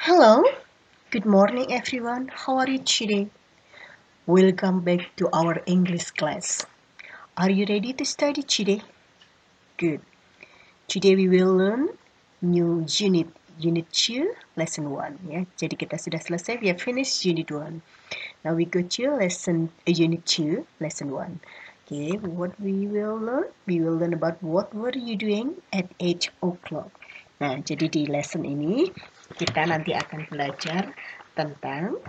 Hello, good morning everyone. How are you today? Welcome back to our English class. Are you ready to study today? Good. Today we will learn new unit 2, lesson 1 ya. Jadi kita sudah selesai, we have finished unit 1. Now we go to unit 2, lesson 1. Okay, what we will learn? We will learn about what were you doing at 8 o'clock. Nah, jadi di lesson ini kita nanti akan belajar tentang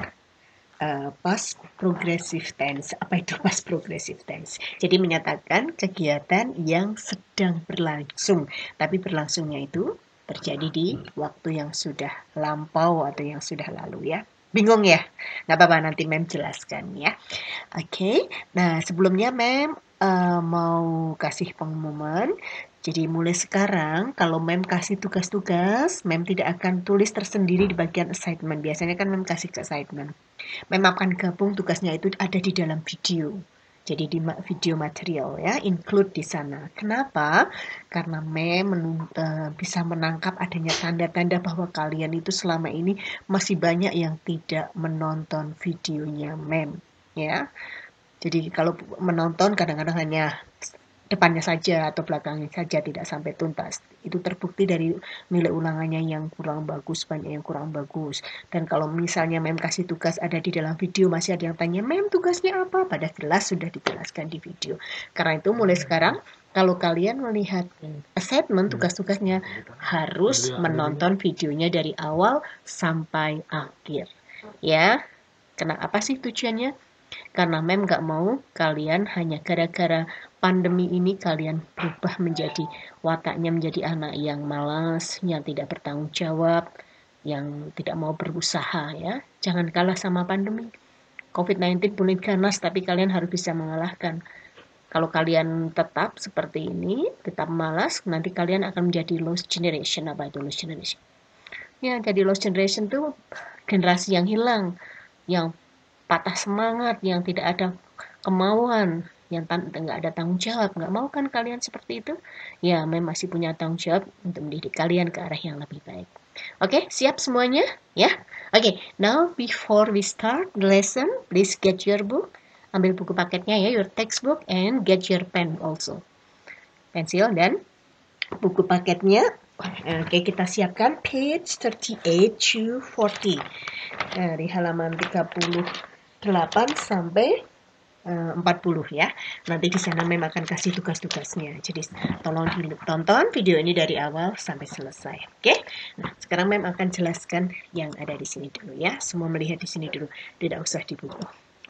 past progressive tense. Apa itu past progressive tense? Jadi menyatakan kegiatan yang sedang berlangsung, tapi berlangsungnya itu terjadi di waktu yang sudah lampau atau yang sudah lalu ya. Bingung ya? Nggak apa-apa, nanti Mem jelaskan ya. Oke, nah sebelumnya Mem mau kasih pengumuman. Jadi mulai sekarang kalau Mem kasih tugas-tugas, Mem tidak akan tulis tersendiri di bagian assignment. Biasanya kan Mem kasih ke assignment. Mem akan gabung tugasnya itu ada di dalam video. Jadi di video material ya, include di sana. Kenapa? Karena Mem bisa menangkap adanya tanda-tanda bahwa kalian itu selama ini masih banyak yang tidak menonton videonya Mem. Ya, jadi kalau menonton kadang-kadang hanya depannya saja atau belakangnya saja tidak sampai tuntas. Itu terbukti dari nilai ulangannya yang kurang bagus, banyak yang kurang bagus. Dan kalau misalnya Mem kasih tugas ada di dalam video, masih ada yang tanya, Mem tugasnya apa? Padahal jelas sudah dijelaskan di video. Karena itu mulai sekarang, kalau kalian melihat assignment tugas-tugasnya, harus menonton videonya dari awal sampai akhir. Ya, apa sih tujuannya? Karena Mem gak mau kalian hanya gara-gara pandemi ini kalian berubah menjadi wataknya menjadi anak yang malas, yang tidak bertanggung jawab, yang tidak mau berusaha ya. Jangan kalah sama pandemi. COVID-19 boleh ganas tapi kalian harus bisa mengalahkan. Kalau kalian tetap seperti ini, tetap malas, nanti kalian akan menjadi lost generation. Apa itu lost generation? Ya, jadi lost generation itu generasi yang hilang, yang patah semangat, yang tidak ada kemauan, yang nggak ada tanggung jawab. Nggak mau kan kalian seperti itu? Ya, Mem masih punya tanggung jawab untuk mendidik kalian ke arah yang lebih baik. Oke, siap semuanya? Ya? Oke, now before we start the lesson, please get your book. Ambil buku paketnya ya, your textbook, and get your pen also. Pensil dan buku paketnya. Oke, kita siapkan page 38 to 40. Dari halaman 38 sampai 40 ya. Nanti di sana Mem akan kasih tugas-tugasnya. Jadi tolong ditonton video ini dari awal sampai selesai. Oke? Nah, sekarang Mem akan jelaskan yang ada di sini dulu ya. Semua melihat di sini dulu, tidak usah di buku.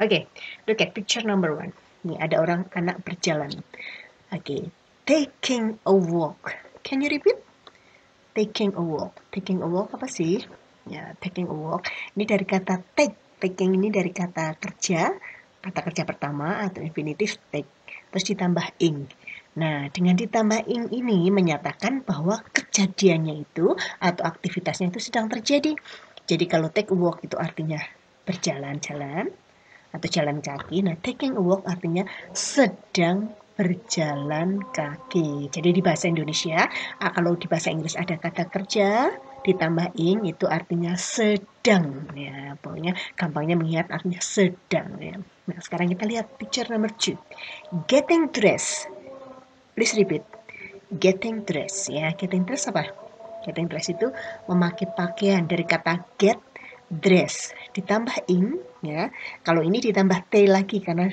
Oke, look at picture number 1. Ini ada anak berjalan. Oke, taking a walk. Can you repeat? Taking a walk. Taking a walk apa sih? Ya, taking a walk. Ini dari kata take. Taking ini dari kata kerja pertama atau infinitif take. Terus ditambah ing. Nah, dengan ditambah ing ini menyatakan bahwa kejadiannya itu atau aktivitasnya itu sedang terjadi. Jadi kalau take a walk itu artinya berjalan-jalan atau jalan kaki. Nah, taking a walk artinya sedang berjalan kaki. Jadi di bahasa Indonesia, kalau di bahasa Inggris ada kata kerja, ditambah ing itu artinya sedang. Ya, pokoknya gampangnya mengingat artinya sedang. Ya. Nah, sekarang kita lihat picture number 2. Getting dressed. Please repeat. Getting dressed. Ya, getting dressed apa? Getting dressed itu memakai pakaian dari kata get dress ditambah ing ya. Kalau ini ditambah t lagi karena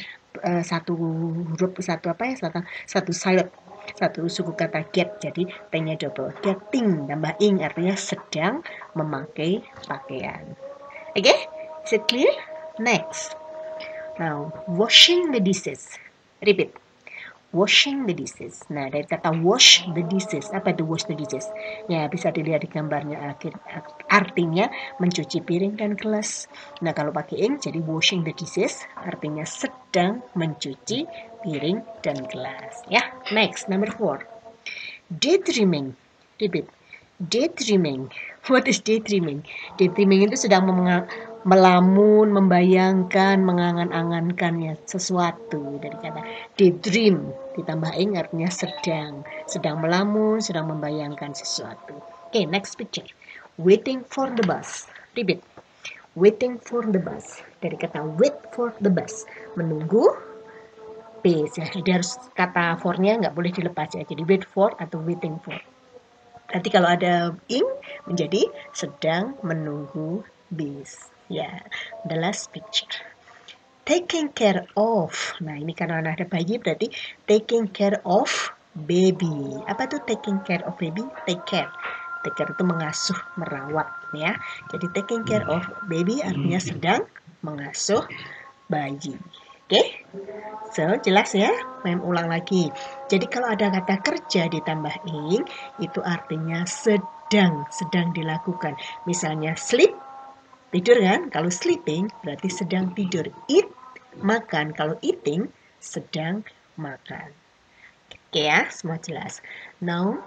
satu huruf satu silent satu suku kata get, jadi t-nya double. Getting tambah ing artinya sedang memakai pakaian. Oke, is it clear? Next, now washing the dishes. Repeat. Washing the dishes. Nah, dari kata wash the dishes. Apa itu wash the dishes? Ya, bisa dilihat di gambarnya. Artinya mencuci piring dan gelas. Nah, kalau pakai ing, jadi washing the dishes artinya sedang mencuci piring dan gelas. Ya, next, number 4. Daydreaming. Repeat. Daydreaming. What is daydreaming? Daydreaming itu sedang melamun, membayangkan, mengangan-angankan ya sesuatu. Dari kata daydream ditambah ing artinya sedang melamun, sedang membayangkan sesuatu. Okay, next picture. Waiting for the bus. Repeat. Waiting for the bus. Dari kata wait for the bus. Menunggu bus ya. Jadi harus kata for-nya nggak boleh dilepas ya. Jadi wait for atau waiting for. Nanti kalau ada ing menjadi sedang menunggu bis. Ya, the last picture. Taking care of. Nah, ini karena ada bayi berarti taking care of baby. Apa tuh taking care of baby? Take care. Take care itu mengasuh, merawat ya. Jadi taking care of baby artinya sedang mengasuh bayi. Oke? So, jelas ya? Mem ulang lagi. Jadi kalau ada kata kerja ditambah ing, itu artinya sedang dilakukan. Misalnya sleep, tidur kan? Kalau sleeping berarti sedang tidur. Eat, makan. Kalau eating, sedang makan. Oke ya, semua jelas. Now,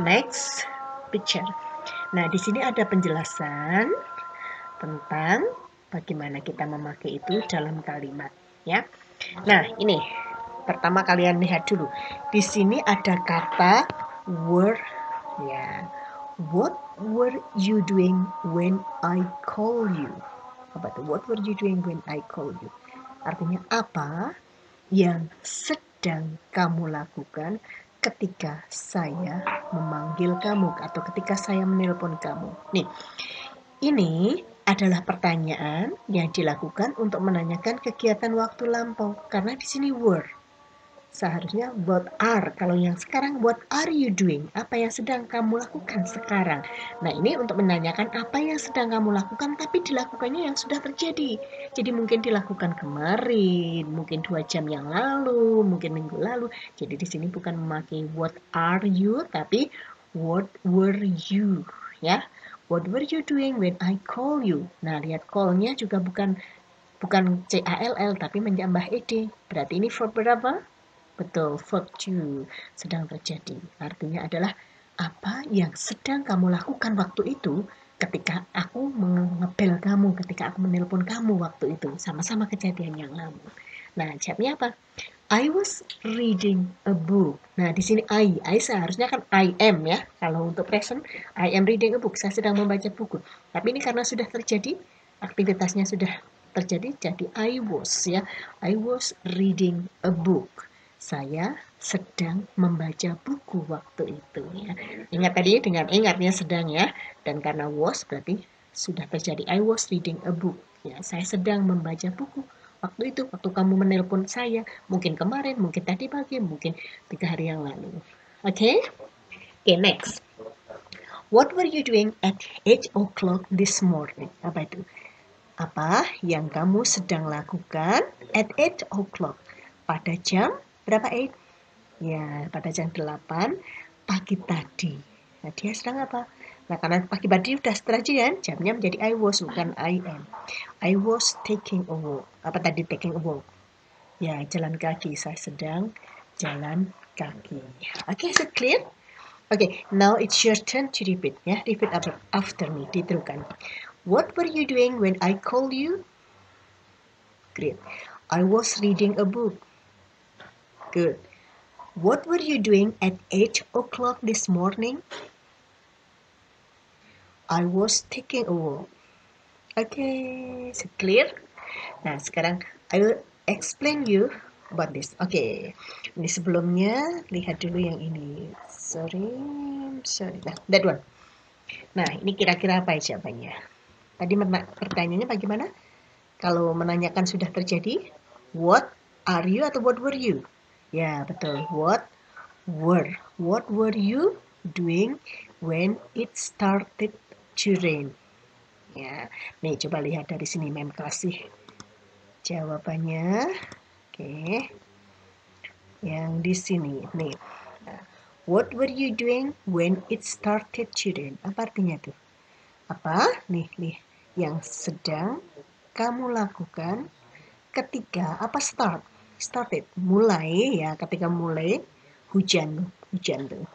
next picture. Nah, di sini ada penjelasan tentang bagaimana kita memakai itu dalam kalimat, ya. Nah, ini pertama kalian lihat dulu. Di sini ada kata were, ya. What were you doing when I call you? Apa itu? What were you doing when I call you? Artinya apa yang sedang kamu lakukan ketika saya memanggil kamu atau ketika saya menelpon kamu. Nih, ini adalah pertanyaan yang dilakukan untuk menanyakan kegiatan waktu lampau karena di sini were. Seharusnya what are. Kalau yang sekarang what are you doing? Apa yang sedang kamu lakukan sekarang? Nah, ini untuk menanyakan apa yang sedang kamu lakukan tapi dilakukannya yang sudah terjadi. Jadi mungkin dilakukan kemarin, mungkin 2 jam yang lalu, mungkin minggu lalu. Jadi di sini bukan memakai what are you tapi what were you, ya. What were you doing when I call you? Nah, lihat call-nya juga bukan CALL tapi menambah ed. Berarti ini verb berapa? Betul, verb to, sedang terjadi. Artinya adalah apa yang sedang kamu lakukan waktu itu ketika aku mengebel kamu, ketika aku menelpon kamu waktu itu. Sama-sama kejadian yang lalu. Nah, jawabnya apa? I was reading a book. Nah, di sini I seharusnya kan I am ya. Kalau untuk present, I am reading a book. Saya sedang membaca buku. Tapi ini karena sudah terjadi, aktivitasnya sudah terjadi, jadi I was ya. I was reading a book. Saya sedang membaca buku waktu itu ya. Ingat tadi dengan ingatnya sedang ya. Dan karena was berarti sudah terjadi. I was reading a book. Ya, saya sedang membaca buku. Waktu itu, waktu kamu menelpon saya, mungkin kemarin, mungkin tadi pagi, mungkin 3 hari yang lalu. Oke? Oke, next. What were you doing at 8 o'clock this morning? Apa itu? Apa yang kamu sedang lakukan at 8 o'clock? Pada jam berapa 8? Ya, pada jam 8 pagi tadi. Nah, dia sedang apa? Nah, karena pagi tadi udah terjadi, jamnya menjadi I was, bukan I am. I was taking a walk. Apa tadi taking a walk? Ya, jalan kaki. Saya sedang jalan kaki. Okay, so clear? Okay, now it's your turn to repeat. Ya, repeat after me. Diterukan. What were you doing when I called you? Great. I was reading a book. Good. What were you doing at 8 o'clock this morning? I was taking a walk. Okay, so clear? Nah, sekarang I will explain you about this. Okay, ini sebelumnya lihat dulu yang ini. Sorry. Nah, that one. Nah, ini kira-kira apa jawabannya? Tadi pertanyaannya bagaimana? Kalau menanyakan sudah terjadi, what are you atau what were you? Ya, betul. What were you doing when it started to rain? Ya, nih coba lihat dari sini mem kasih jawabannya. Oke. Yang di sini nih. Nah, what were you doing when it started to rain? Apa artinya tuh? Apa? Nih, yang sedang kamu lakukan ketika apa started mulai ya, ketika mulai hujan tuh.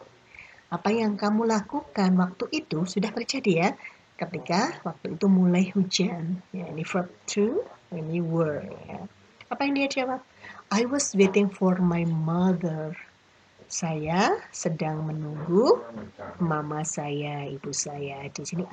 Apa yang kamu lakukan waktu itu sudah terjadi ya, ketika waktu itu mulai hujan. Ya, ini verb to, ini were ya. Apa yang dia jawab? I was waiting for my mother. Saya sedang menunggu mama saya, ibu saya. Di sini